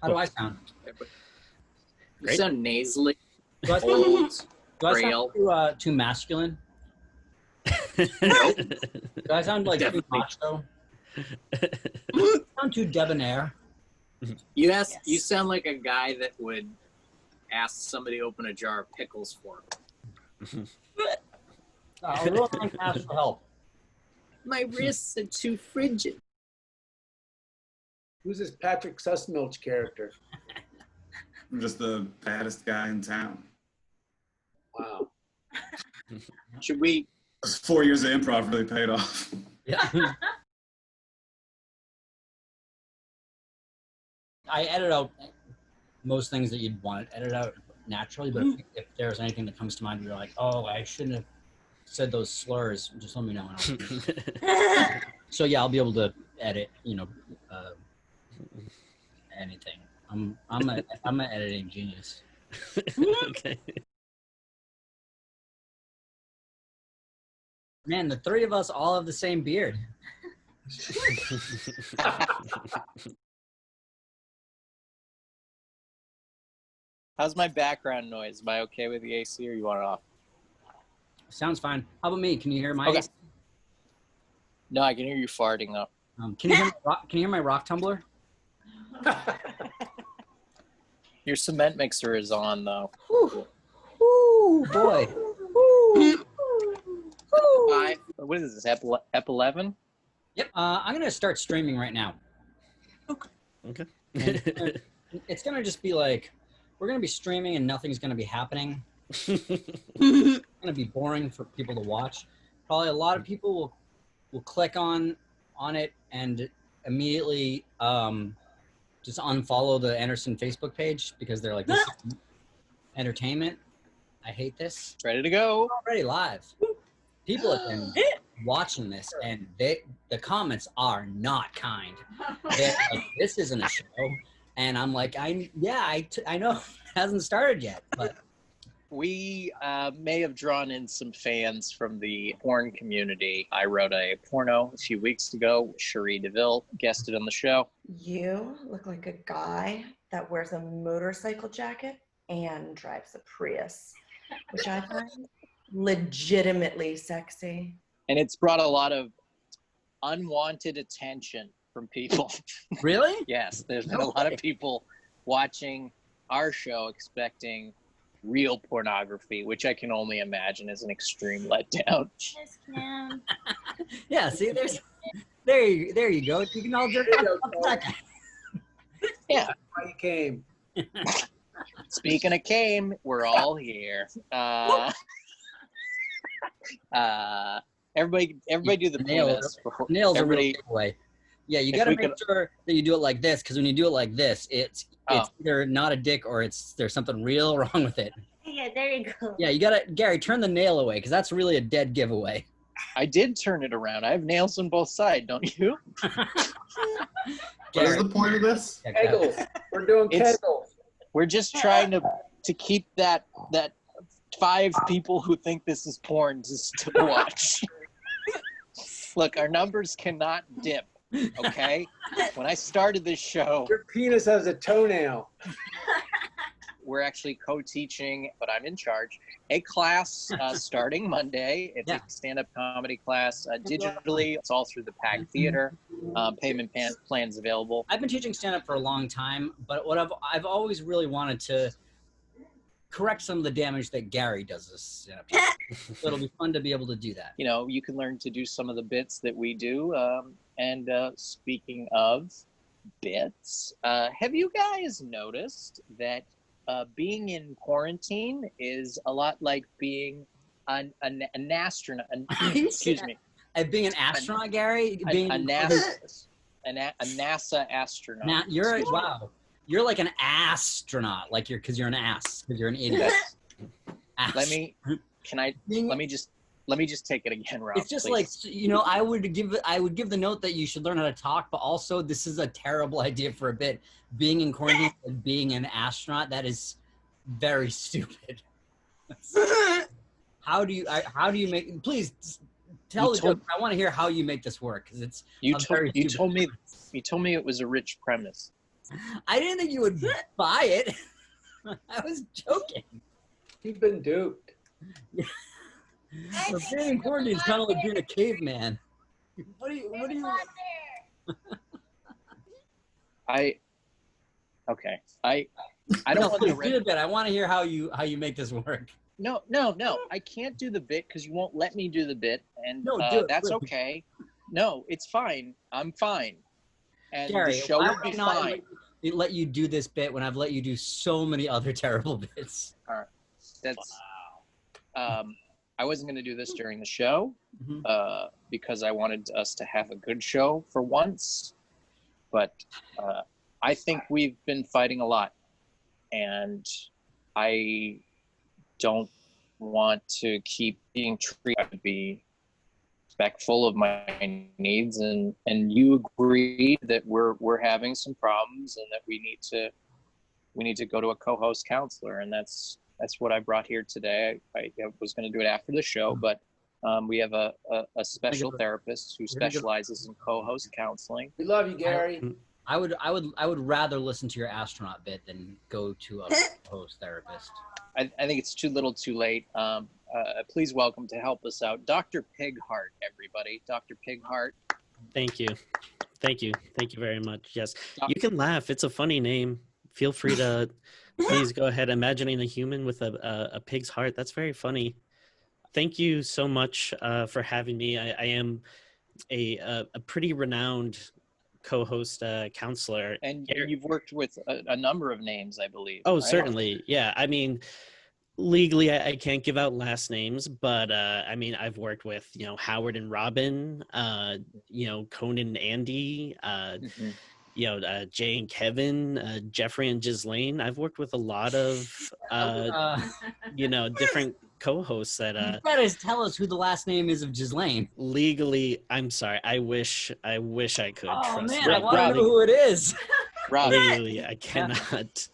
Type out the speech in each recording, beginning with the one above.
How do I sound? You sound nasally, Do I old, sound, do I frail. sound too masculine? Do I sound like too Definitely. macho? Do I sound too debonair? You sound like a guy that would ask somebody to open a jar of pickles for him. I'll really ask for help. My wrists are too frigid. Who's this Patrick Susmilch character? I'm just the baddest guy in town. Wow. Should we? Those 4 years of improv really paid off. Yeah. I edit out most things that you'd want to edit out naturally, but if there's anything that comes to mind, you're like, oh, I shouldn't have said those slurs, just let me know. So yeah, I'll be able to edit, anything. I'm an editing genius. Okay. Man, the three of us all have the same beard. How's my background noise? Am I okay with the AC, or you want it off? Sounds fine. How about me? Can you hear my? Okay. No, I can hear you farting though. Can you hear my rock tumbler? Your cement mixer is on though. Ooh, boy. Ooh. What is this? Ep.11? Yep. I'm gonna start streaming right now. Okay. It's gonna just be like, we're gonna be streaming and nothing's gonna be happening. It's gonna be boring for people to watch. Probably a lot of people will click on it and immediately just unfollow the Anderson Facebook page because they're like, this is entertainment. I hate this. It's ready to go. We're already live. People have been watching this and the comments are not kind. They're like, this isn't a show. And I'm like, I know it hasn't started yet, but We may have drawn in some fans from the porn community. I wrote a porno a few weeks ago. Cherie DeVille guested on the show. You look like a guy that wears a motorcycle jacket and drives a Prius, which I find legitimately sexy. And it's brought a lot of unwanted attention from people. really? Yes, there's been a lot of people watching our show expecting real pornography, which I can only imagine is an extreme letdown. Yes, Cam. Yeah, see, there you go. You can all jerk off. Yeah. Why you came? Speaking of came, we're all here. Everybody do the penis. Nails Everybody, a real giveaway. Yeah, you got to make sure that you do it like this, because when you do it like this, it's either not a dick or there's something real wrong with it. Yeah, there you go. Yeah, you gotta, Gary, turn the nail away, because that's really a dead giveaway. I did turn it around. I have nails on both sides, don't you? What is the point of this? Kegels. We're doing kegels. We're just trying to keep that 5 people who think this is porn just to watch. Look, our numbers cannot dip. Okay? When I started this show, Your penis has a toenail. we're actually co-teaching, but I'm in charge, a class starting Monday. It's a stand-up comedy class digitally. It's all through the PAG Theater. Payment plans available. I've been teaching stand-up for a long time, but what I've always really wanted to correct some of the damage that Gary does this stand-up. So it'll be fun to be able to do that. You know, you can learn to do some of the bits that we do. And speaking of bits, have you guys noticed that being in quarantine is a lot like being an astronaut? Excuse me. Being an astronaut, Gary? Being a NASA astronaut. Wow. You're like an astronaut, like because you're an ass, because you're an idiot. Let me just take it again, Rob. It's just please. like, I would give the note that you should learn how to talk, but also this is a terrible idea for a bit. Being in quarantine and being an astronaut, that is very stupid. How do you make? Please tell the joke. I want to hear how you make this work because it's you told me it was a rich premise. I didn't think you would buy it. I was joking. He's been duped. So being in quarantine is kind of like being a caveman. What do you? Okay. I don't No, want please to do the bit. I want to hear how you make this work. No. I can't do the bit because you won't let me do the bit, and No, do it, that's please. okay. No, it's fine. I'm fine, and Gary, the show why will would be I not fine. let you do this bit when I've let you do so many other terrible bits? All right. That's I wasn't going to do this during the show Mhm. because I wanted us to have a good show for once, but I think we've been fighting a lot, and I don't want to keep being treated to be respectful of my needs, and you agree that we're having some problems and that we need to go to a co-host counselor, and that's what I brought here today. I was going to do it after the show, but we have a special therapist who specializes in co-host counseling. We love you, Gary. I would rather listen to your astronaut bit than go to a host therapist. I think it's too little too late. Please welcome to help us out, Dr. Pigheart, everybody. Dr. Pigheart. Thank you very much. Yes, you can laugh. It's a funny name. Feel free to please go ahead imagining a human with a pig's heart. That's very funny. Thank you so much for having me. I am a pretty renowned co-host counselor, and you've worked with a number of names, I believe. Oh, right? Certainly. Yeah. I mean, legally I can't give out last names, but I mean, I've worked with, Howard and Robin, Conan and Andy, Jay and Kevin, Jeffrey and Ghislaine. I've worked with a lot of, different co-hosts that you gotta tell us who the last name is of Ghislaine. Legally, I'm sorry. I wish I could. Oh trust man, me. I want to know who it is. Rob, legally, I cannot.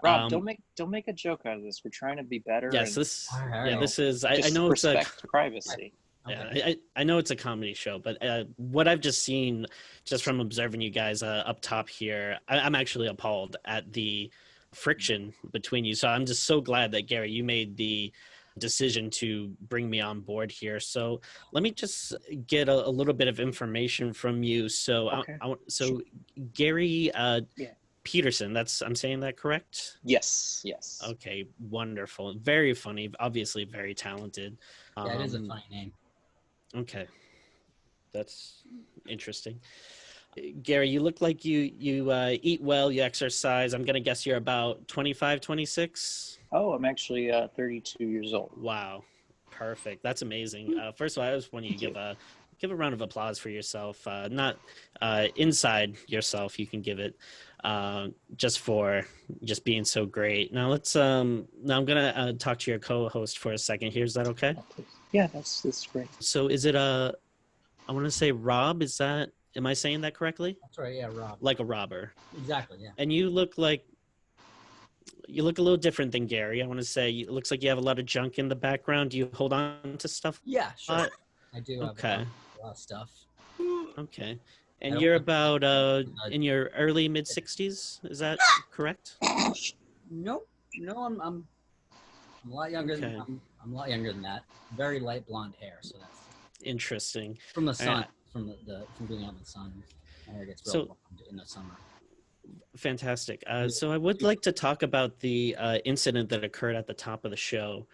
Rob, don't make a joke out of this. We're trying to be better. Yes, and, this. All Yeah, right. this is. I just know it's a. respect privacy. Yeah, Okay. I know it's a comedy show, but what I've just seen, just from observing you guys up top here, I'm actually appalled at the friction between you. So I'm just so glad that, Gary, you made the decision to bring me on board here. So let me just get a little bit of information from you. So, Okay. Gary Yeah. Peterson, I'm saying that correct? Yes. Okay, wonderful. Very funny, obviously very talented. Yeah, it is a funny name. Okay, that's interesting. Gary, you look like you eat well, you exercise. I'm gonna guess you're about 25, 26. Oh, I'm actually 32 years old. Wow, perfect. That's amazing. First of all, I just want you to give a round of applause for yourself. Not inside yourself, you can give it just being so great. Now now I'm gonna talk to your co-host for a second here. Is that okay? Oh, yeah, that's great. So is it I want to say Rob? Am I saying that correctly? That's right. Yeah, Rob. Like a robber. Exactly. Yeah. And you look a little different than Gary. I want to say it looks like you have a lot of junk in the background. Do you hold on to stuff? Yeah, sure. I do have Okay. a lot of stuff. Okay. And you're about in your early mid 60s. Is that correct? No, I'm a lot younger Okay. than I'm a lot younger than that. Very light blonde hair, so that's Interesting. from the sun. right. From being out in the sun. My hair gets real So- blonde in the summer. Fantastic. So I would like to talk about the incident that occurred at the top of the show.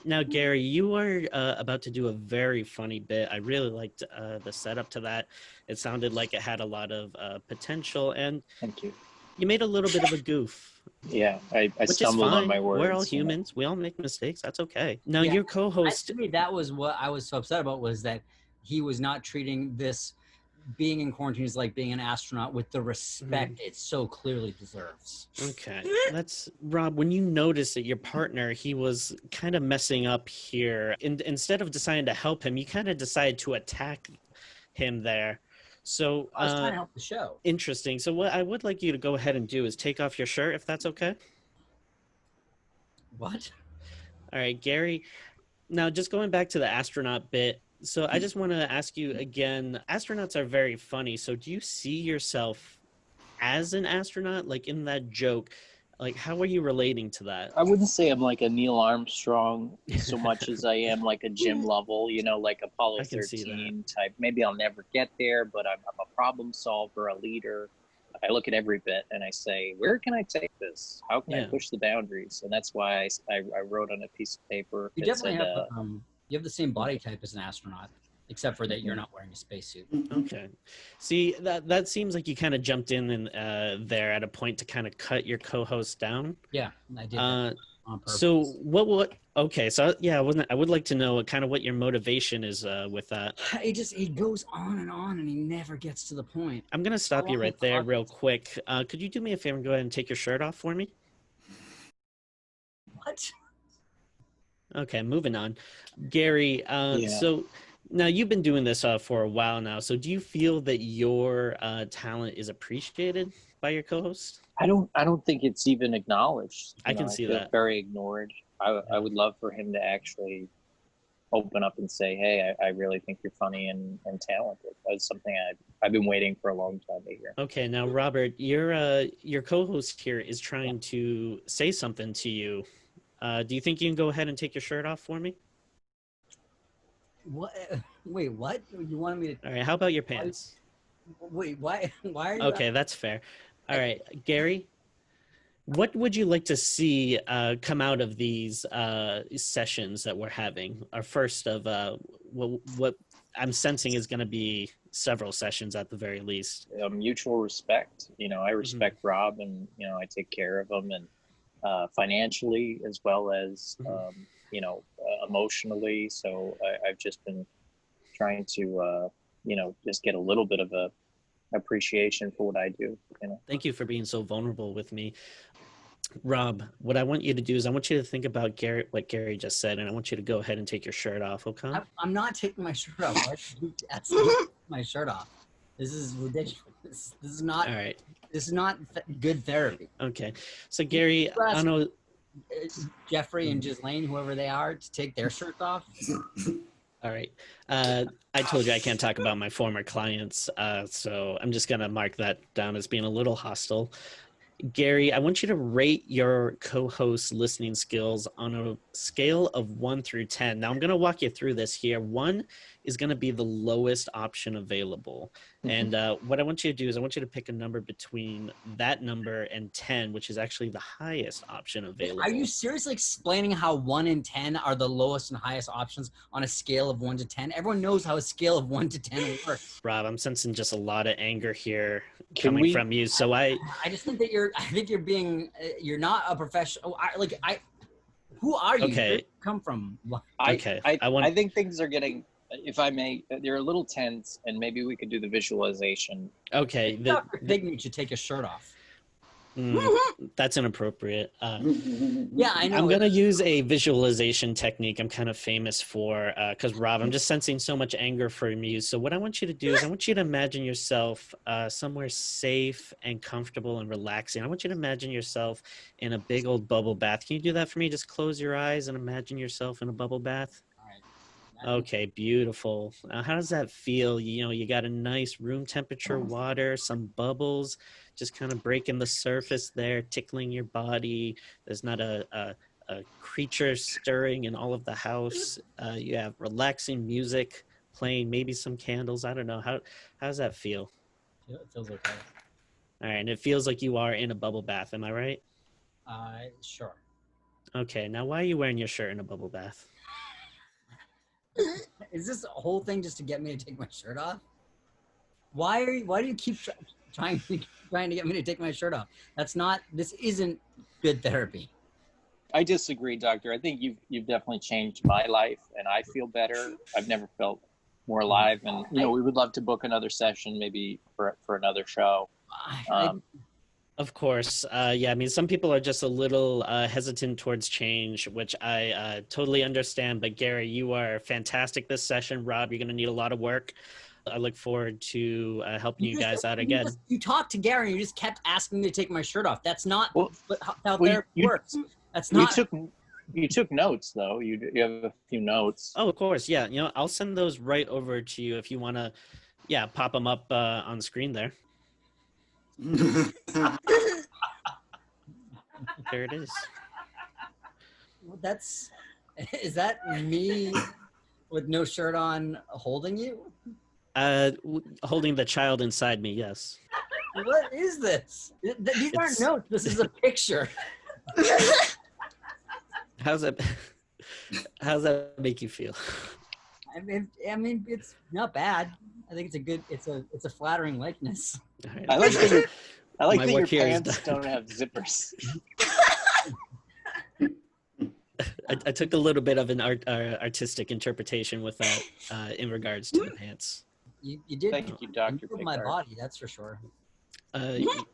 Now, Gary, you are about to do a very funny bit. I really liked the setup to that. It sounded like it had a lot of potential, and Thank you. you made a little bit of a goof. Yeah, I Which is stumbled fine. on my words. We're all humans. We all make mistakes. That's okay. Now, Yeah. your co-host. To me, that was what I was so upset about, was that he was not treating this being in quarantine is like being an astronaut with the respect it so clearly deserves. Okay, that's Rob. When you noticed that your partner, he was kind of messing up here, and instead of deciding to help him, you kind of decided to attack him there. So I was trying to help the show. interesting. So what I would like you to go ahead and do is take off your shirt, if that's okay. What? All right, Gary. Now, just going back to the astronaut bit. So I just want to ask you again, astronauts are very funny. So do you see yourself as an astronaut? Like in that joke, like how are you relating to that? I wouldn't say I'm like a Neil Armstrong so much as I am like a Jim Lovell, like Apollo I can see that. 13 type. Maybe I'll never get there, but I'm a problem solver, a leader. I look at every bit and I say, where can I take this? How can I push the boundaries? And that's why I wrote on a piece of paper. You definitely have you have the same body type as an astronaut, except for that you're not wearing a spacesuit. Okay. See, that seems like you kind of jumped in and there at a point to kind of cut your co-host down. Yeah, I did that on purpose. So what okay, so yeah, I would like to know kind of what your motivation is with that. He goes on and he never gets to the point. I'm going to stop you right there real quick. Could you do me a favor and go ahead and take your shirt off for me? What? Okay, moving on. Gary, so now you've been doing this for a while now. So do you feel that your talent is appreciated by your co-host? I don't think it's even acknowledged. I can see that. Very ignored. I would love for him to actually open up and say, hey, I really think you're funny and talented. That's something I've been waiting for a long time to hear. Okay, now Robert, your co-host here is trying to say something to you. Do you think you can go ahead and take your shirt off for me? What? Wait, what? You wanted me to? All right, how about your pants? Wait, why? Why are you? Okay, that's fair. All right, Gary, what would you like to see come out of these sessions that we're having? Our first of what I'm sensing is going to be several sessions at the very least. Mutual respect. I respect Rob, and I take care of him, and financially as well as emotionally. So I've just been trying to just get a little bit of a appreciation for what I do. Thank you for being so vulnerable with me. Rob, what I want you to do is I want you to think about what Gary just said, and I want you to go ahead and take your shirt off, okay? I'm not taking my shirt off. Why should you ask my shirt off? This is ridiculous. This is not. All right. This is not good therapy. Okay. So Gary, I don't know. Jeffrey and Ghislaine, whoever they are, to take their shirts off. All right. I told you I can't talk about my former clients, so I'm just going to mark that down as being a little hostile. Gary, I want you to rate your co-host listening skills on a scale of 1 through 10. Now, I'm going to walk you through this here. 1 is going to be the lowest option available. And what I want you to do is I want you to pick a number between that number and 10, which is actually the highest option available. Are you seriously explaining how 1 and 10 are the lowest and highest options on a scale of 1 to 10? Everyone knows how a scale of 1 to 10 works. Rob, I'm sensing just a lot of anger here coming from you. So I just think that you're being, you're not a professional. Who are you? Okay. Where did you come from? Okay. I think things are getting, if I may, they're a little tense, and maybe we could do the visualization. Okay. Dr. Pigheart should take his shirt off. That's inappropriate. Yeah, I know. I'm going to use a visualization technique I'm kind of famous for because, Rob, I'm just sensing so much anger from you. So what I want you to do is I want you to imagine yourself somewhere safe and comfortable and relaxing. I want you to imagine yourself in a big old bubble bath. Can you do that for me? Just close your eyes and imagine yourself in a bubble bath. Okay, beautiful. How does that feel? You got a nice room temperature water, some bubbles, just kind of breaking the surface there, tickling your body. There's not a creature stirring in all of the house. You have relaxing music playing, maybe some candles. I don't know. How does that feel? It feels okay. All right, and it feels like you are in a bubble bath. Am I right? Sure. Okay, now why are you wearing your shirt in a bubble bath? Is this whole thing just to get me to take my shirt off? Why do you keep trying to get me to take my shirt off? This isn't good therapy. I disagree, Doctor. I think you've definitely changed my life, and I feel better. I've never felt more alive, and we would love to book another session, maybe for another show. Of course. Yeah, I mean, some people are just a little hesitant towards change, which I totally understand. But Gary, you are fantastic this session. Rob, you're going to need a lot of work. I look forward to helping you guys out again. You talked to Gary and you just kept asking me to take my shirt off. That's not how therapy works. That's not. You took notes, though. You have a few notes. Oh, of course. Yeah. I'll send those right over to you if you want to, pop them up on screen there. There it is. Is that me with no shirt on holding you? Holding the child inside me, yes. What is this? These aren't notes. This is a picture. How's that make you feel? I mean, it's not bad. I think it's a flattering likeness. All right. I like that My your work here is pants done. don't have zippers. I took a little bit of an artistic interpretation with that in regards to the pants. You did. Thank you, Dr. moved my Pigheart. body, that's for sure.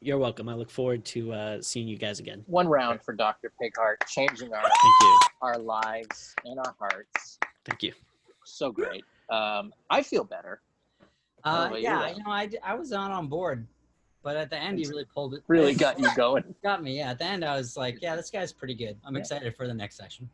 You're welcome. I look forward to seeing you guys again. One round for Dr. Pigheart, changing Thank you. our lives and our hearts. Thank you. So great. I feel better. How about you, Yeah, though? I was not on board, but at the end he really pulled it. Really got you going. Got me. Yeah, at the end I was like, yeah, this guy's pretty good. I'm excited for the next session.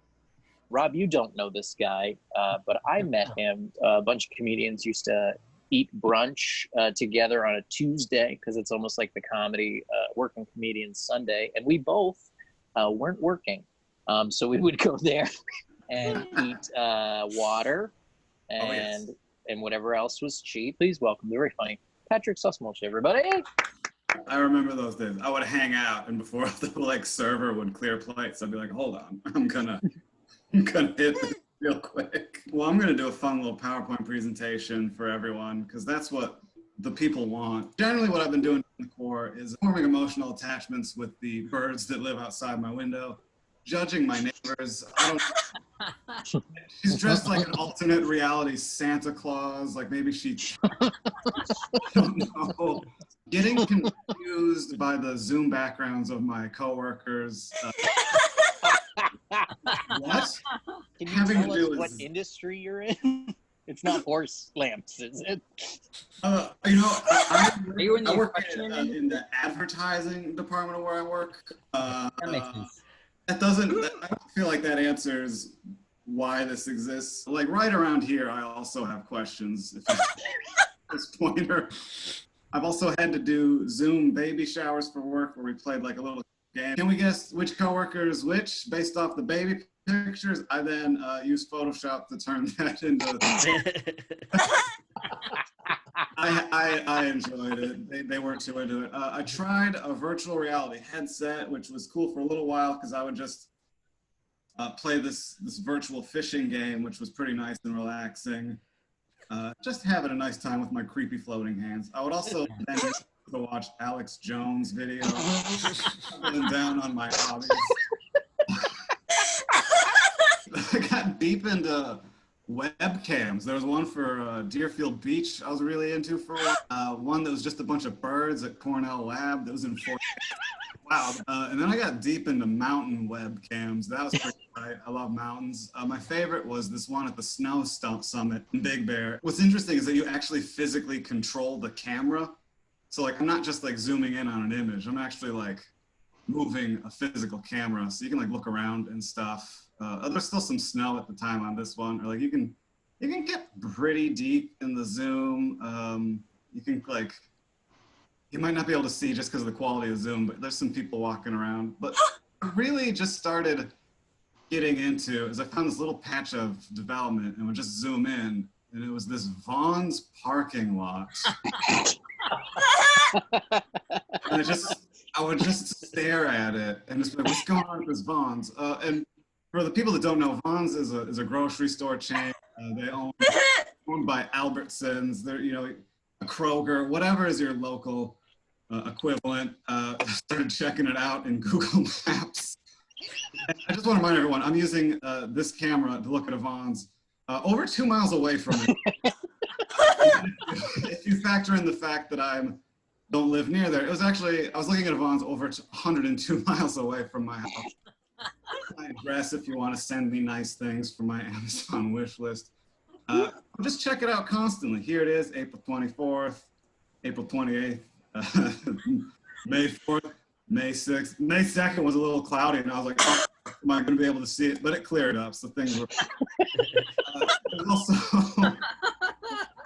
Rob, you don't know this guy, but I met him. A bunch of comedians used to eat brunch together on a Tuesday because it's almost like the comedy working comedians Sunday, and we both weren't working, so we would go there and eat water and whatever else was cheap. Please welcome the very funny Patrick Susmilch, everybody. I remember those days. I would hang out, and before the server would clear plates, I'd be like, "Hold on, I'm gonna hit this real quick." Well, I'm gonna do a fun little PowerPoint presentation for everyone because that's what the people want. Generally, what I've been doing in the core is forming emotional attachments with the birds that live outside my window, judging my neighbors. She's dressed like an alternate reality Santa Claus. Like maybe she. I don't know. Getting confused by the Zoom backgrounds of my coworkers. What? Can you Having tell to do us what is- industry you're in? It's not horse lamps, is it? I you in the work question in the advertising department of where I work. That makes sense. I don't feel like that answers why this exists. Like right around here, I also have questions. If this pointer. I've also had to do Zoom baby showers for work where we played like a little game. Can we guess which coworker is which based off the baby pictures? I then used Photoshop to turn that into. I enjoyed it. They weren't too into it. I tried a virtual reality headset, which was cool for a little while because I would just play this virtual fishing game, which was pretty nice and relaxing. Just having a nice time with my creepy floating hands. I would also then to watch Alex Jones videos, doubling down on my hobbies. I got deep into webcams. There was one for Deerfield Beach I was really into for one that was just a bunch of birds at Cornell Lab that was in 4K. Wow. And then I got deep into mountain webcams. That was pretty tight. I love mountains. My favorite was this one at the Snow Stump Summit in Big Bear. What's interesting is that you actually physically control the camera. So like I'm not just like zooming in on an image. I'm actually like moving a physical camera. So you can like look around and stuff. There's still some snow at the time on this one. Or like you can get pretty deep in the zoom. You can like, you might not be able to see just because of the quality of Zoom, but there's some people walking around. But I really just started getting into is I found this little patch of development and would just zoom in, and it was this Vaughn's parking lot. And I would just stare at it and just be like, what's going on with this Vaughn's? And for the people that don't know, Vaughn's is a grocery store chain. They owned by Albertsons. They're a Kroger, whatever is your local equivalent. Started checking it out in Google Maps. And I just want to remind everyone, I'm using this camera to look at a Vaughn's over 2 miles away from it. If you factor in the fact that I don't live near there, I was looking at a Vaughn's over 102 miles away from my house. My address, if you want to send me nice things for my Amazon wish list. Just check it out constantly. Here it is, April 24th, April 28th, May 4th, May 6th. May 2nd was a little cloudy, and I was like, oh, am I going to be able to see it? But it cleared up, so things were.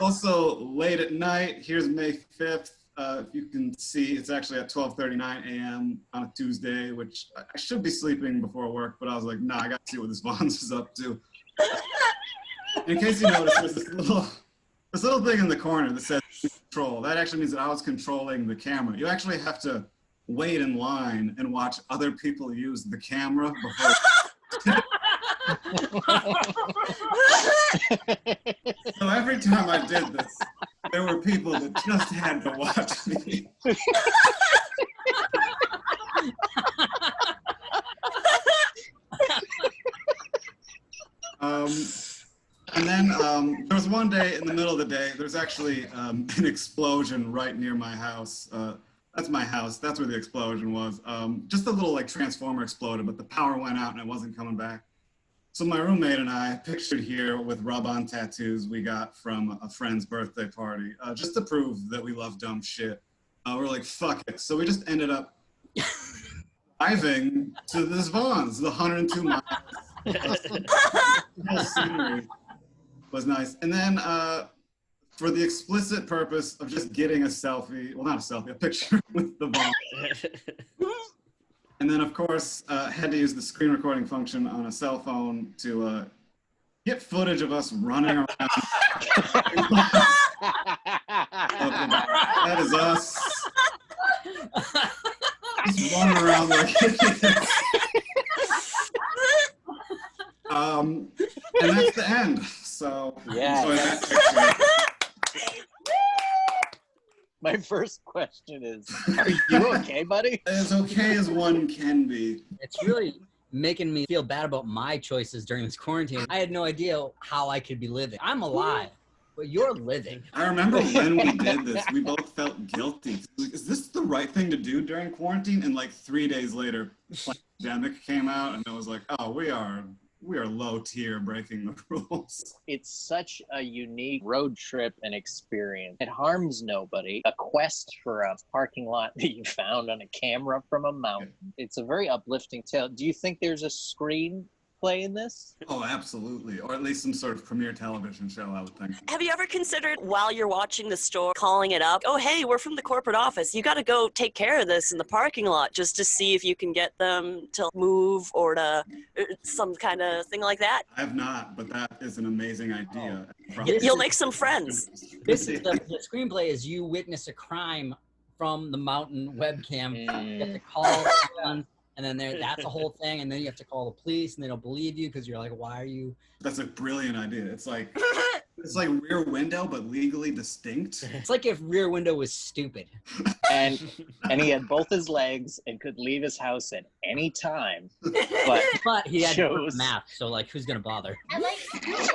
Also late at night. Here's May 5th. if you can see, it's actually at 12:39 a.m. on a Tuesday, which I should be sleeping before work, but I was like, nah, I got to see what this Vons is up to. In case you noticed, there's this little thing in the corner that says control. That actually means that I was controlling the camera. You actually have to wait in line and watch other people use the camera before. So every time I did this, there were people that just had to watch me. And then there was one day in the middle of the day, there's actually an explosion right near my house. That's my house. That's where the explosion was. Just a little like transformer exploded, but the power went out and it wasn't coming back. So my roommate and I, pictured here with rub-on tattoos we got from a friend's birthday party, just to prove that we love dumb shit. We're like, fuck it. So we just ended up driving to this Vons, the 102 miles. The whole scenery was nice. And then for the explicit purpose of just getting a selfie, well, not a selfie, a picture with the Vons. And then, of course, had to use the screen recording function on a cell phone to get footage of us running around. That is us. Just running around like idiots. And that's the end. So, Yeah. enjoy that picture. My first question is, are you okay, buddy? As okay as one can be. It's really making me feel bad about my choices during this quarantine. I had no idea how I could be living. I'm alive, but you're living. I remember when we did this, we both felt guilty. Like, is this the right thing to do during quarantine? And like 3 days later, Pandemic came out, and it was like, oh, we are low tier breaking the rules. It's such a unique road trip and experience. It harms nobody. A quest for a parking lot that you found on a camera from a mountain. It's a very uplifting tale. Do you think there's a screenplay in this? Oh, absolutely. Or at least some sort of premiere television show, I would think. Have you ever considered, while you're watching the store, calling it up? Oh, hey, we're from the corporate office. You got to go take care of this in the parking lot just to see if you can get them to move or to some kind of thing like that? I have not, but that is an amazing idea. You'll make some friends. This is the screenplay is you witness a crime from the mountain webcam. You have to call someone, and then that's a whole thing, and then you have to call the police, and they don't believe you because you're like, why are you? That's a brilliant idea. It's like Rear Window, but legally distinct. It's like if Rear Window was stupid. And he had both his legs and could leave his house at any time. But he had to work Shows. math, so like, who's gonna bother? I like this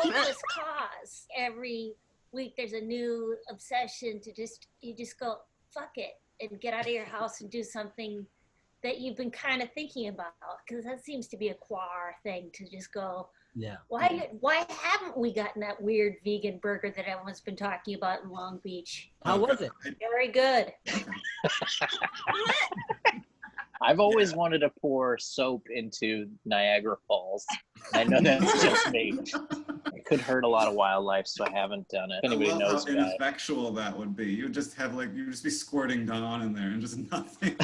cause. Every week there's a new obsession to you just go, fuck it, and get out of your house and do something that you've been kind of thinking about, because that seems to be a quar thing to just go, Yeah. why haven't we gotten that weird vegan burger that everyone's been talking about in Long Beach? How was it? Very good. I've always wanted to pour soap into Niagara Falls. I know that's just me. It could hurt a lot of wildlife, so I haven't done it. If anybody I love knows how about it. ineffectual that would be. You would just have you'd just be squirting Dawn in there and just nothing.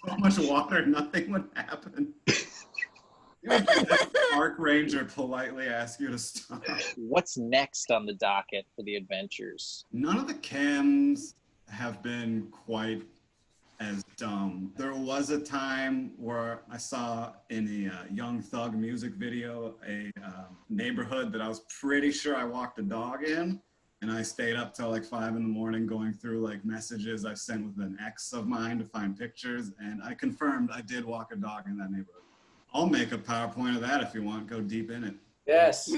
So much water, nothing would happen. You would have the park ranger politely ask you to stop. What's next on the docket for the adventures? None of the cams have been quite as dumb. There was a time where I saw in a Young Thug music video a neighborhood that I was pretty sure I walked a dog in, and I stayed up till like 5 a.m. going through like messages I sent with an ex of mine to find pictures, and I confirmed I did walk a dog in that neighborhood. I'll make a PowerPoint of that if you want. Go deep in it. Yes.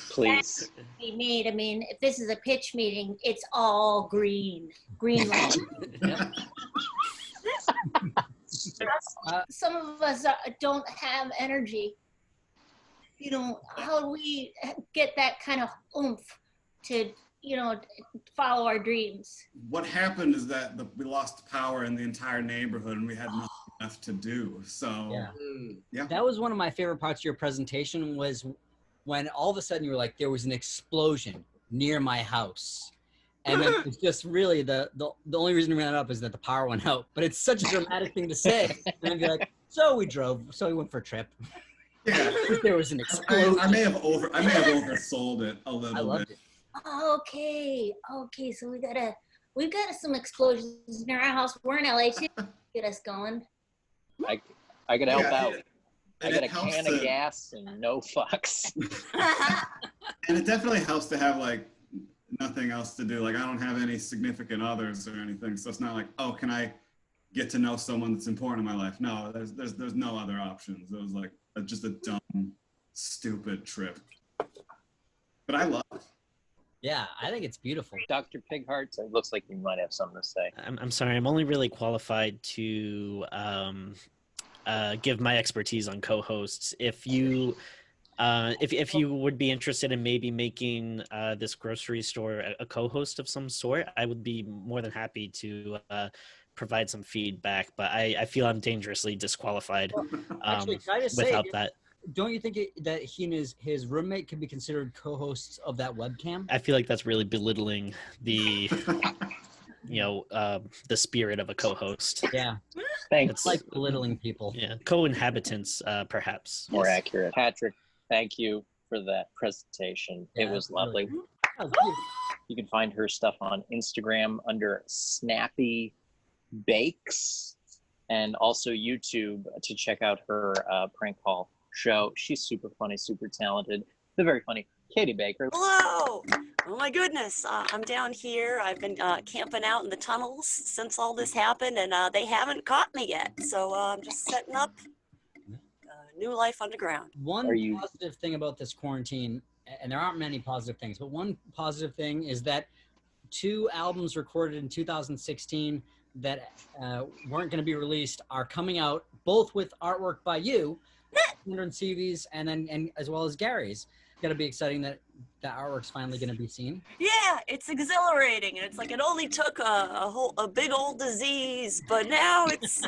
Please. Be made. I mean, if this is a pitch meeting, it's all green light. Some of us don't have energy. How do we get that kind of oomph to, follow our dreams? What happened is that we lost power in the entire neighborhood and we had nothing left to do. So yeah. That was one of my favorite parts of your presentation, was when all of a sudden you were like, there was an explosion near my house. And then it's just really the only reason we ran up is that the power went out. But it's such a dramatic thing to say. And I'd be like, so we went for a trip. Yeah. There was an explosion. I may have oversold it a little I loved bit. Okay, so we've got some explosions in our house. We're in LA too. Get us going. I could help out. I And got it a helps can of gas and no fucks. And it definitely helps to have like nothing else to do. Like I don't have any significant others or anything, so it's not like, oh, can I get to know someone that's important in my life? No, there's no other options. It was like just a dumb, stupid trip. But I love it. Yeah, I think it's beautiful. Dr. Pigheart, it looks like you might have something to say. I'm sorry. I'm only really qualified to give my expertise on co-hosts. If you would be interested in maybe making this grocery store a co-host of some sort, I would be more than happy to provide some feedback. But I feel I'm dangerously disqualified Actually, can I just without say, that. don't you think that he and his roommate could be considered co-hosts of that webcam? I feel like that's really belittling the the spirit of a co-host. Yeah, Thanks. it's like belittling people. Yeah, co-inhabitants, perhaps. More accurate. Patrick, thank you for that presentation. Yeah, it was really- lovely. That was beautiful. You can find her stuff on Instagram under Snappy Bakes, and also YouTube to check out her prank call show. She's super funny, super talented. The very funny Katie Baker. Hello! Oh my goodness, I'm down here. I've been camping out in the tunnels since all this happened, and they haven't caught me yet. So I'm just setting up a new life underground. One positive thing about this quarantine, and there aren't many positive things, but one positive thing is that 2 albums recorded in 2016 that weren't going to be released are coming out, both with artwork by you, and CV's, and as well as Gary's. It's going to be exciting that the artwork's finally going to be seen. Yeah, it's exhilarating, and it's like it only took a big old disease, but now it's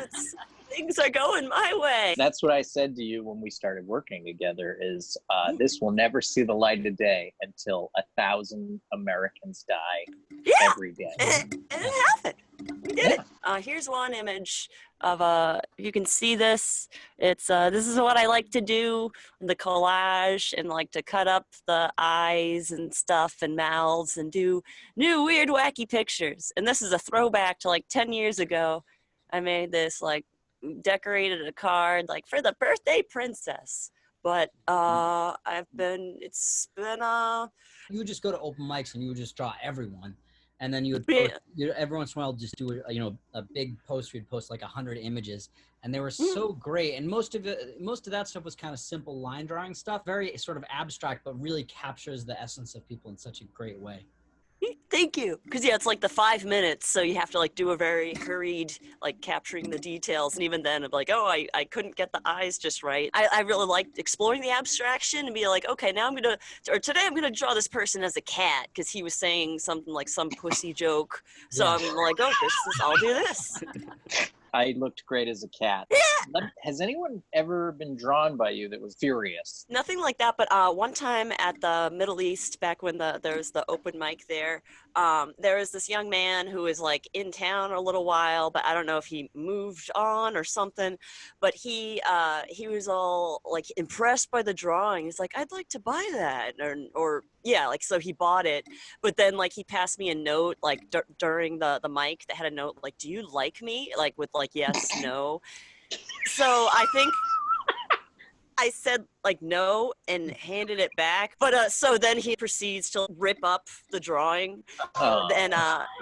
things are going my way. That's what I said to you when we started working together is this will never see the light of day until 1,000 Americans die every day. And it happened. We did it. Here's one image of you can see this. It's this is what I like to do, the collage, and like to cut up the eyes and stuff and mouths and do new weird wacky pictures. And this is a throwback to like 10 years ago. I made this, like decorated a card like for the birthday princess. But it's been You would just go to open mics and you would just draw everyone. And then you would every once in a while just do a big post. You'd post like 100 images, and they were so great. And most of that stuff was kind of simple line drawing stuff, very sort of abstract, but really captures the essence of people in such a great way. Thank you. Because it's like the 5 minutes, so you have to like do a very hurried, like capturing the details. And even then, I'm like, oh, I couldn't get the eyes just right. I really liked exploring the abstraction and be like, okay, now today I'm gonna draw this person as a cat because he was saying something like some pussy joke. So I'm like, oh, I'll do this. I looked great as a cat. Yeah. Has anyone ever been drawn by you that was furious? Nothing like that, but one time at the Middle East, back when there was the open mic there was this young man who was like in town a little while, but I don't know if he moved on or something, but he was all like impressed by the drawing. He's like, I'd like to buy that, or yeah, like, so he bought it, but then like he passed me a note like during the mic that had a note like, do you like me? Like with like yes, no. So I think I said like no and handed it back, but so then he proceeds to rip up the drawing, and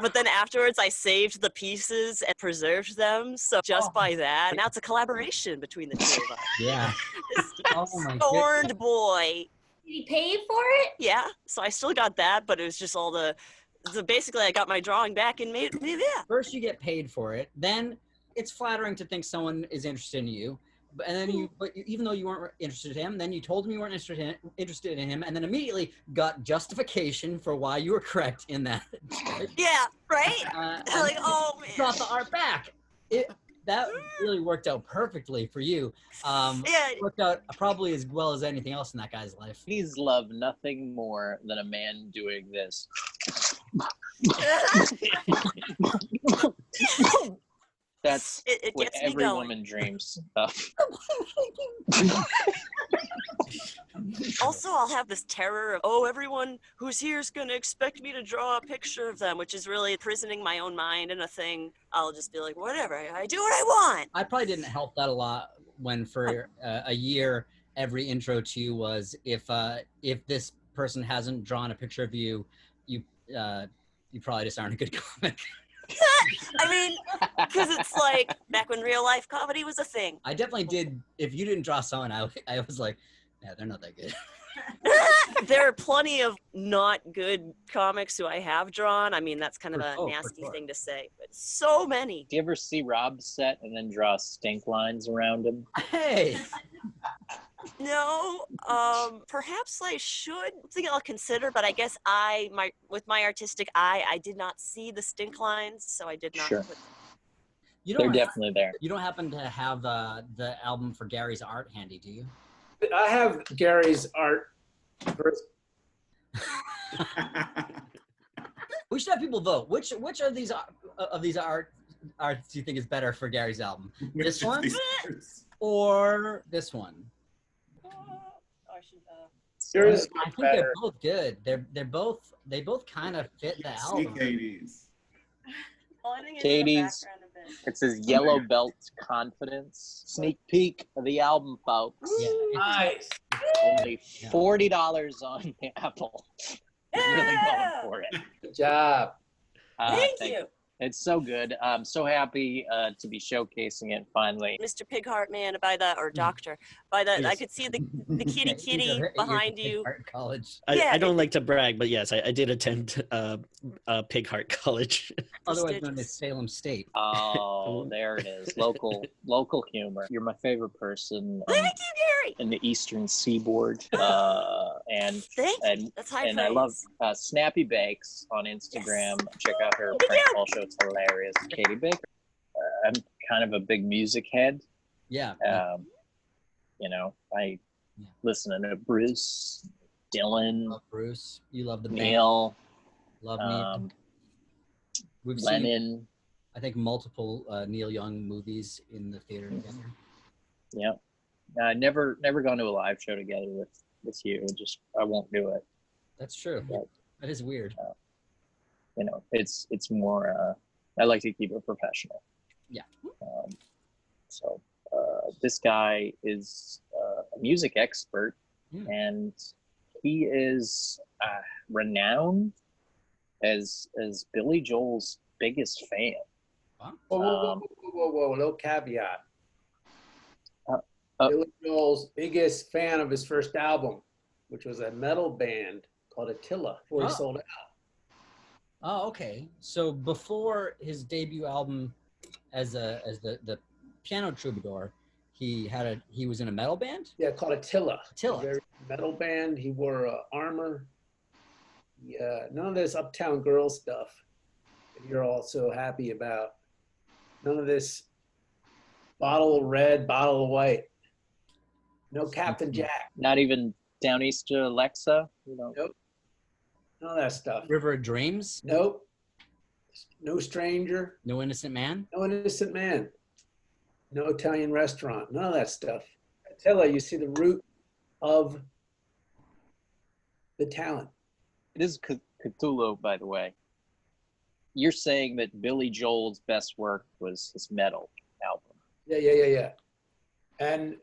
but then afterwards I saved the pieces and preserved them. So just by that, now it's a collaboration between the two of us. Yeah. This scorned boy. Did he pay for it? Yeah, so I still got that, but it was just all so basically I got my drawing back and made yeah. First you get paid for it, then it's flattering to think someone is interested in you, and then even though you weren't interested in him, then you told him you weren't interested in him, and then immediately got justification for why you were correct in that. Yeah, right? Like, oh man. Brought the art back. That really worked out perfectly for you. It worked out probably as well as anything else in that guy's life. Please love nothing more than a man doing this. That's it what gets me every going. woman dreams of. Also, I'll have this terror of, oh, everyone who's here is going to expect me to draw a picture of them, which is really imprisoning my own mind in a thing. I'll just be like, whatever, I do what I want. I probably didn't help that a lot when for a year every intro to you was if this person hasn't drawn a picture of you, you probably just aren't a good comic. I mean, because it's like back when real life comedy was a thing. I definitely did. If you didn't draw someone, I was like, yeah, they're not that good. There are plenty of not good comics who I have drawn. I mean, that's kind of For a nasty sure. thing to say, but so many. Do you ever see Rob's set and then draw stink lines around him? Hey, No, perhaps I should. Something I'll consider, but I guess with my artistic eye, I did not see the stink lines, so I did not Sure. put you They're don't definitely there. you don't happen to have the album for Gary's art handy, do you? I have Gary's art. We should have people vote. Which of these arts do you think is better for Gary's album? This one or this one? Yours is I think better. they're both good. They both kind of fit the album. Katie's. Katie's, it says Yellow Belt Confidence. Sneak peek of the album, folks. Yeah, Nice. Only $40 on Apple. Really going for it. Good job. Thank you. It's so good. I'm so happy to be showcasing it finally. Mr. Pigheart, man, by that, or doctor, by that, I Yes. could see the kitty behind you. Art college, Yeah, I don't like to brag, but yes, I did attend Pigheart College. otherwise known as Salem State. Oh, there it is. Local humor. You're my favorite person Thank you, Gary. in the Eastern Seaboard. And Thank you. and That's high and praise. I love Snappy Bakes on Instagram. Check out her prank call show. It's hilarious. Katie Baker. I'm kind of a big music head. Yeah. You know, I Yeah. listen to Bruce, Dylan, Love Bruce. You love the band. Neil, Love Neil. We've seen, Lennon. I think, multiple Neil Young movies in the theater together. Yeah. Never gone to a live show together with you. I won't do it. That's true. Yeah. That is weird. You know, it's more. I like to keep it professional. Yeah. So this guy is a music expert, and he is renowned as Billy Joel's biggest fan. Whoa, little caveat. uh, Billy Joel's biggest fan of his first album, which was a metal band called Attila, before he sold out. Oh, okay. So before his debut album as the piano troubadour, he was in a metal band? Yeah, called Attila. Attila. A very metal band. He wore armor. Yeah, none of this Uptown Girl stuff that you're all so happy about. None of this bottle of red, bottle of white. No Captain Jack. Not even Down East to Alexa. Nope. None of that stuff. River of Dreams? Nope. No Stranger. No Innocent Man? No Innocent Man. No Italian Restaurant. None of that stuff. Attila, you see the root of the talent. It is Cthulhu, by the way. You're saying that Billy Joel's best work was his metal album. Yeah. And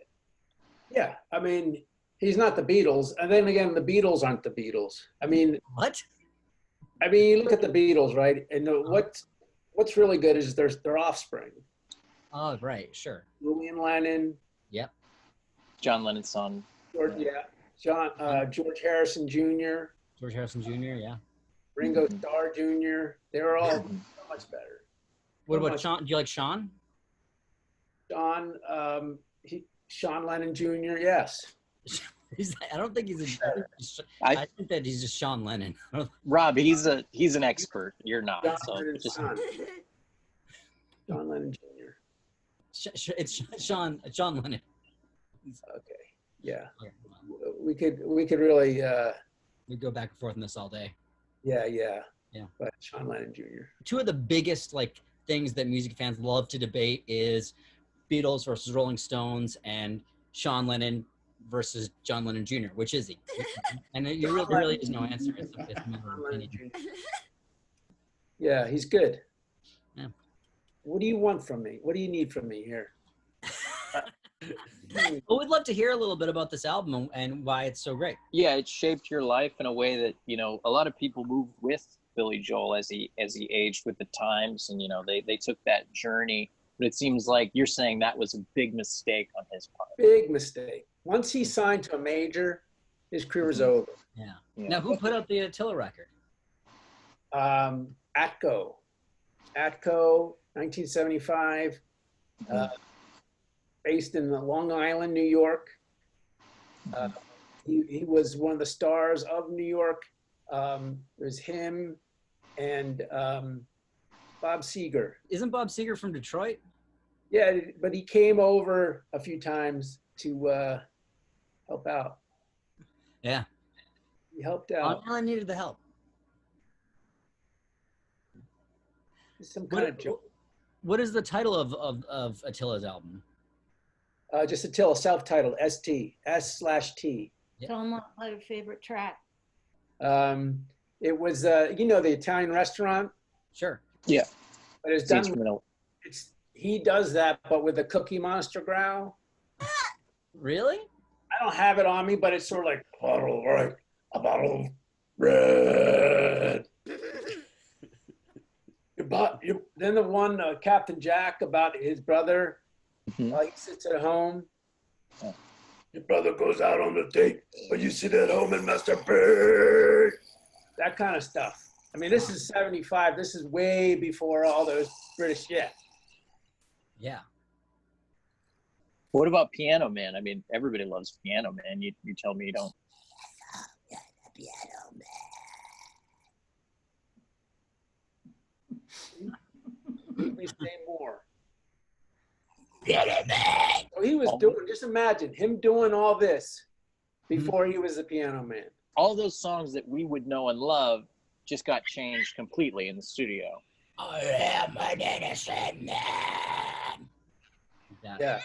yeah, I mean, he's not the Beatles. And then again, the Beatles aren't the Beatles. I mean, What? you look at the Beatles, right? And what's really good is their offspring. Oh, right. Sure. Louis and Lennon. Yep. John Lennon's son. George Harrison Jr., George Harrison Jr., yeah. Ringo Starr Jr. They were all so much better. What about Sean? Do you like Sean? Sean Lennon Jr., yes. I don't think he's I think that he's just Sean Lennon. Rob, he's an expert. You're not. John So Lennon's just son. John Lennon Jr. It's Sean Lennon. Okay, yeah. We could really, We go back and forth on this all day. yeah. Yeah. But Sean Lennon Jr. Two of the biggest like things that music fans love to debate is Beatles versus Rolling Stones and Sean Lennon versus John Lennon Jr. Which is he? And there really is no answer. It's a matter of opinion. Yeah, he's good. Yeah. What do you want from me? What do you need from me here? Well, we'd love to hear a little bit about this album and why it's so great. Yeah, it shaped your life in a way that, you know, a lot of people moved with Billy Joel as he aged with the times, and, you know, they took that journey. But it seems like you're saying that was a big mistake on his part. Big mistake. Once he signed to a major, his career was over. Yeah. Now, who put out the Attila record? Atco, 1975, based in Long Island, New York. He was one of the stars of New York. There's him and Bob Seger. Isn't Bob Seger from Detroit? Yeah, but he came over a few times to help out. Yeah. He helped out. I needed the help. Some kind of joke. What is the title of Attila's album? Just Attila, self-titled, S/T. Tell them what your favorite track. It was, you know, the Italian restaurant. Sure. Yeah. But it's done. He does that, but with the Cookie Monster growl. Really? I don't have it on me, but it's sort of like a bottle of red. Then the one Captain Jack about his brother. He sits at home. Your brother goes out on a date, but you sit at home and masturbate. That kind of stuff. I mean, this is 75. This is way before all those British shit. Yeah. What about Piano Man? I mean, everybody loves Piano Man. You tell me you don't. Piano Man. Let me say more. So he was doing, just imagine him doing all this before he was the Piano Man. All those songs that we would know and love just got changed completely in the studio. I am an innocent man. Yeah.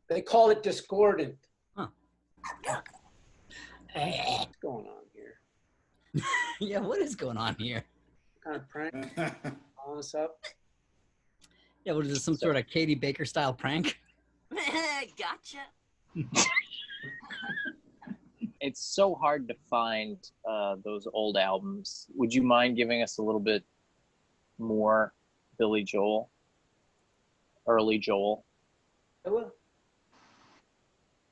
They call it discordant. Huh. What's going on here? Yeah, what is going on here? Kind of prank? Calling us up? Yeah, what is this, some sort of Katie Baker style prank? Gotcha. It's so hard to find those old albums. Would you mind giving us a little bit more Billy Joel? Early Joel? Attila?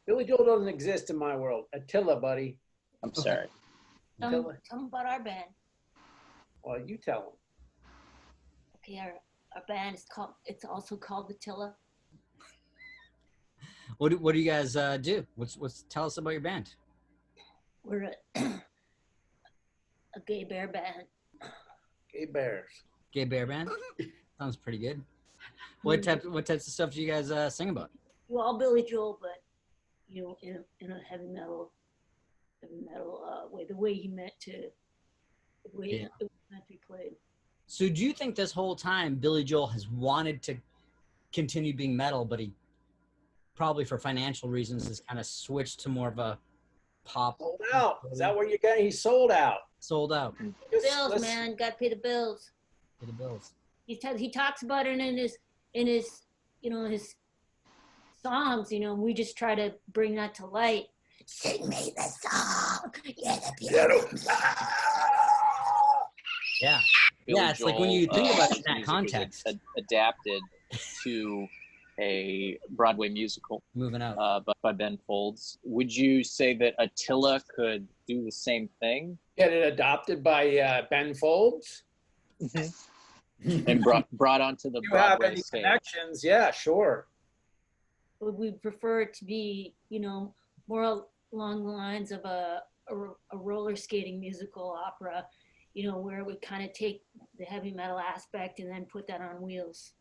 Billy Joel doesn't exist in my world. Attila, buddy. I'm sorry. Tell them about our band. Well, you tell him. Okay, our band is called. It's also called Attila. What do you guys do? Tell us about your band. We're a gay bear band. Gay bears. Gay bear band. Sounds pretty good. What types of stuff do you guys sing about? Well, Billy Joel, but you know, in a heavy metal way, the way he meant to, the way it was meant to be played. So do you think this whole time Billy Joel has wanted to continue being metal, but he probably for financial reasons has kind of switched to more of a pop? Sold out. Is that where you're getting? He's sold out. Sold out. Bills, man, got to pay the bills. Pay the bills. He talks about it in his you know, his songs. You know, we just try to bring that to light. Sing me the song. Yeah, the piano. Yeah. Billy Yeah, it's Joel, like when you think about it in that music was context. Adapted to a Broadway musical Moving out. by Ben Folds. Would you say that Attila could do the same thing? Get it adopted by Ben Folds? And brought onto the If you have Broadway any stage? connections, yeah, sure. But we prefer it to be, you know, more along the lines of a roller skating musical opera, you know, where we kind of take the heavy metal aspect and then put that on wheels.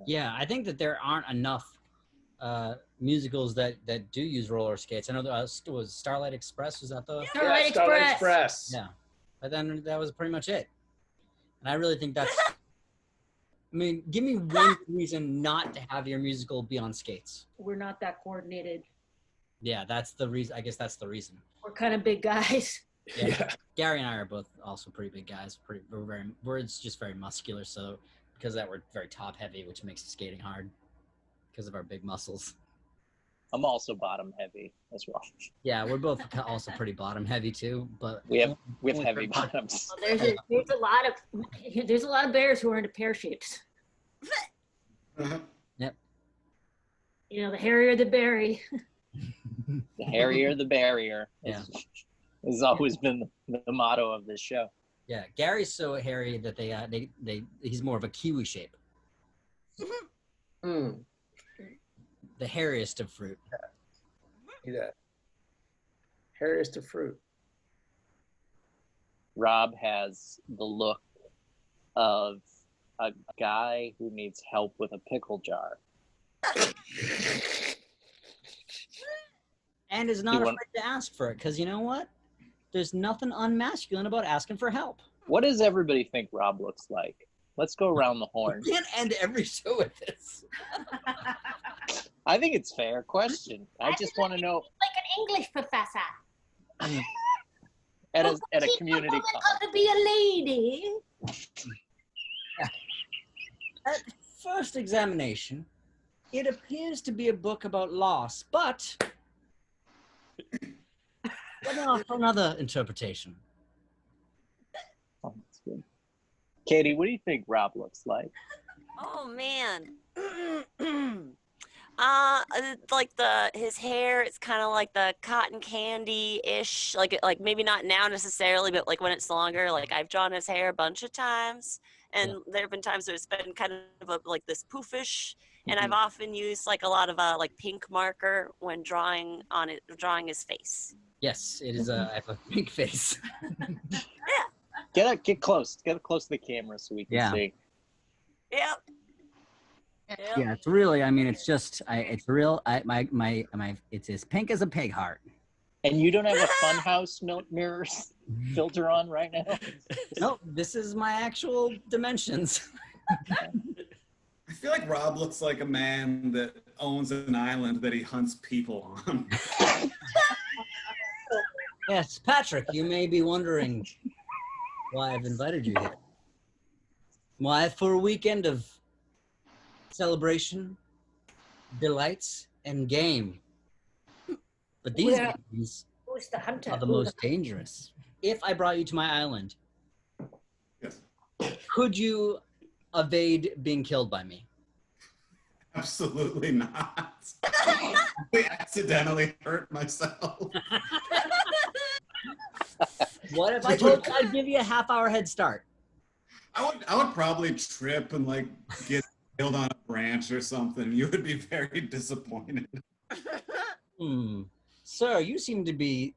Yeah, I think that there aren't enough musicals that do use roller skates. I know there was Starlight Express. Was that the? Starlight Starlight Express. Express. Yeah. But then that was pretty much it. And I really think that's. I mean, give me one reason not to have your musical be on skates. We're not that coordinated. Yeah, that's the reason. I guess that's the reason. We're kind of big guys. Yeah. Gary and I are both also pretty big guys. We're just very muscular. So because of that, we're very top heavy, which makes skating hard because of our big muscles. I'm also bottom heavy as well. Yeah, we're both also pretty bottom heavy too. But We have only heavy for- bottoms. Well, there's a lot of bears who are into parachutes. Yep. You know, the hairier the berry. The hairier, the barrier. Yeah. Has always been the motto of this show. Yeah, Gary's so hairy that he's more of a kiwi shape, Mm. the hairiest of fruit. See that? Hairiest of fruit. Rob has the look of a guy who needs help with a pickle jar. And is not afraid to ask for it, because you know what? There's nothing unmasculine about asking for help. What does everybody think Rob looks like? Let's go around the horn. We can't end every show with this. I think it's a fair question. I just want to know Like an English professor. at a community Woman college. ought to be a lady. At first examination, it appears to be a book about loss, but for another interpretation. Oh, that's good. Katie, what do you think Rob looks like? Oh man. Like his hair, it's kind of like the cotton candy-ish, like maybe not now necessarily, but like when it's longer. Like I've drawn his hair a bunch of times, and there have been times where it's been kind of like this poofish, and I've often used like a lot of like pink marker when drawing his face. Yes, it is I have a pink face. Get close to the camera so we can see. Yep. Yeah, it's really. I mean, it's just. It's real. It's as pink as a pig heart. And you don't have a funhouse mirror filter on right now? Nope. This is my actual dimensions. I feel like Rob looks like a man that owns an island that he hunts people on. Yes, Patrick, you may be wondering why I've invited you here. Why, for a weekend of celebration, delights, and game. But these games Who's the hunter? are the most dangerous. If I brought you to my island, Yes. could you evade being killed by me? Absolutely not. I accidentally hurt myself. What if I told you I'd give you a half-hour head start? I would probably trip and like get killed on a branch or something. You would be very disappointed. Sir, you seem to be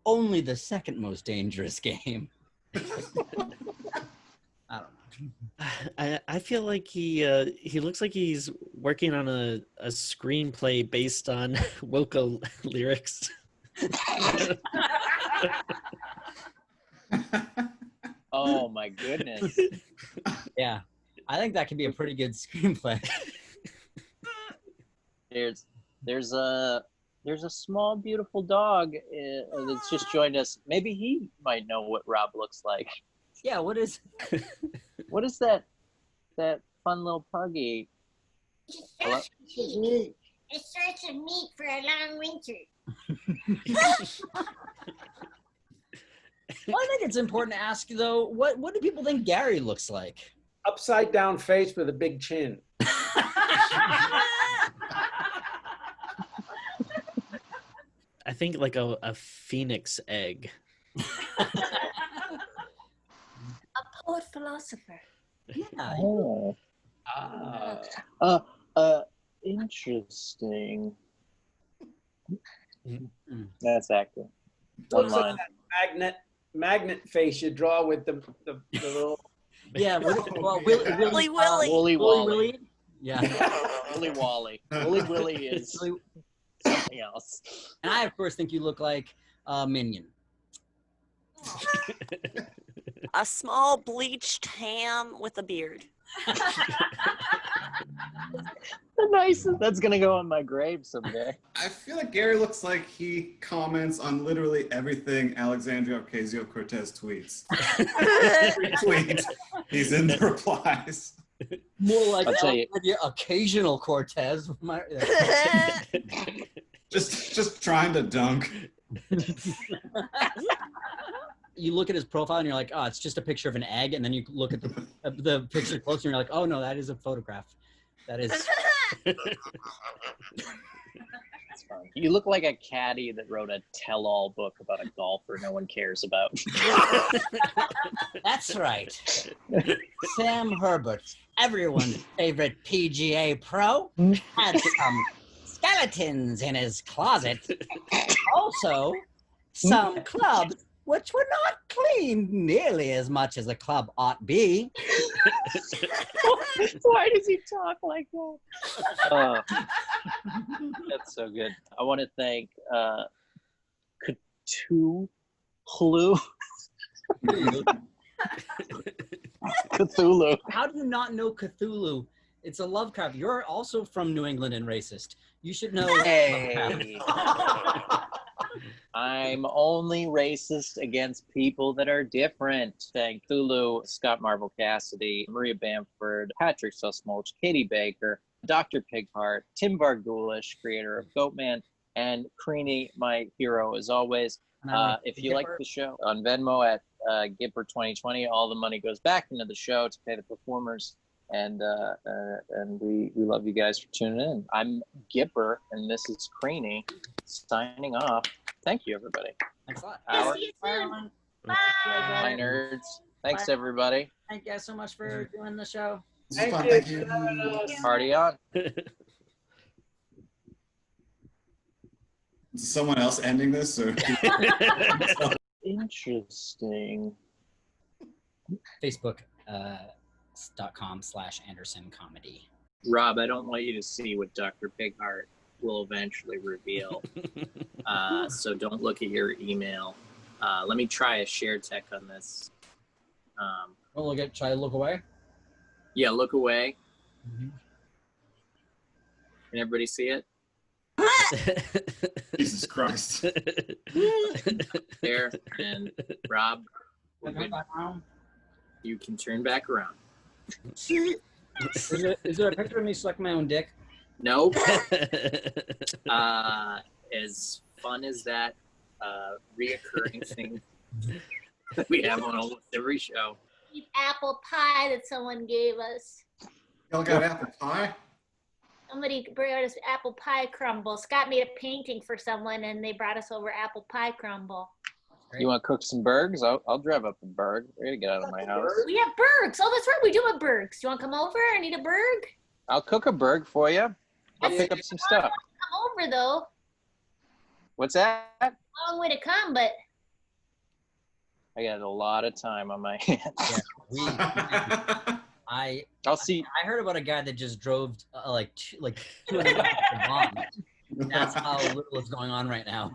only the second most dangerous game. I don't know. I feel like he looks like he's working on a screenplay based on Wilco lyrics. Oh my goodness. Yeah, I think that could be a pretty good screenplay. There's a small beautiful dog that's just joined us. Maybe he might know what Rob looks like. Yeah, what is that fun little puggy? It's searching meat for a long winter. Well, I think it's important to ask, though, what do people think Gary looks like? Upside down face with a big chin. I think like a phoenix egg. A poet philosopher. Yeah. Oh. Interesting. That's accurate. One Looks like line. that magnet face you draw with the little. Yeah, well, Willy. Wooly Wally. Yeah. Wooly Wally. Wooly Willy is something else. And I, of course, think you look like Minion. A small bleached ham with a beard. Nice. That's gonna go on my grave someday. I feel like Gary looks like he comments on literally everything Alexandria Ocasio-Cortez tweets. Every tweet, he's in the replies. More like I'll tell you. the occasional Cortez. Just trying to dunk. You look at his profile and you're like, oh, it's just a picture of an egg. And then you look at the picture closer and you're like, oh, no, that is a photograph. That is. That's fine. You look like a caddy that wrote a tell-all book about a golfer no one cares about. That's right. Sam Herbert, everyone's favorite PGA pro, had some skeletons in his closet. Also, some clubs which were not cleaned nearly as much as a club ought be. Why does he talk like that? That's so good. I want to thank Cthulhu. Cthulhu. How do you not know Cthulhu? It's a Lovecraft. You're also from New England and racist. You should know. Hey. I'm only racist against people that are different. Thank Cthulhu, Scott Marvel Cassidy, Maria Bamford, Patrick Susmilch, Katie Baker, Dr. Pigheart, Tim Vargulish, creator of Goatman, and Creany, my hero as always. If you like the show, on Venmo at Gipper 2020, all the money goes back into the show to pay the performers. And we love you guys for tuning in. I'm Gipper, and this is Creany signing off. Thank you, everybody. Thanks a lot. Howard. See you soon. Bye. Bye, nerds. Thanks, everybody. Thank you guys so much for doing the show. This is fun. Thank you. Party on. Is someone else ending this? Or? Interesting. Facebook.com/Anderson Comedy. Rob, I don't want you to see what Dr. Pigheart will eventually reveal. So don't look at your email. Let me try a share tech on this. Try to look away. Yeah, look away. Mm-hmm. Can everybody see it? Jesus Christ. There, and Rob, you can turn back around. Is there a picture of me sucking my own dick? Nope. As fun as that reoccurring thing that we have on almost every show. Eat apple pie that someone gave us. Y'all got apple pie? Somebody brought us apple pie crumble. Scott made a painting for someone, and they brought us over apple pie crumble. You want to cook some burgers? I'll drive up a burg. We're gonna get out of my house. We have burgers. Oh, that's right. We do have burgers. You want to come over? I need a burg. I'll cook a burg for you. I'll pick up some stuff. Come over though. What's that? Long way to come, but I got a lot of time on my hands. Yeah, I'll see. I heard about a guy that just drove like 200 miles to Bonn. That's how little is going on right now.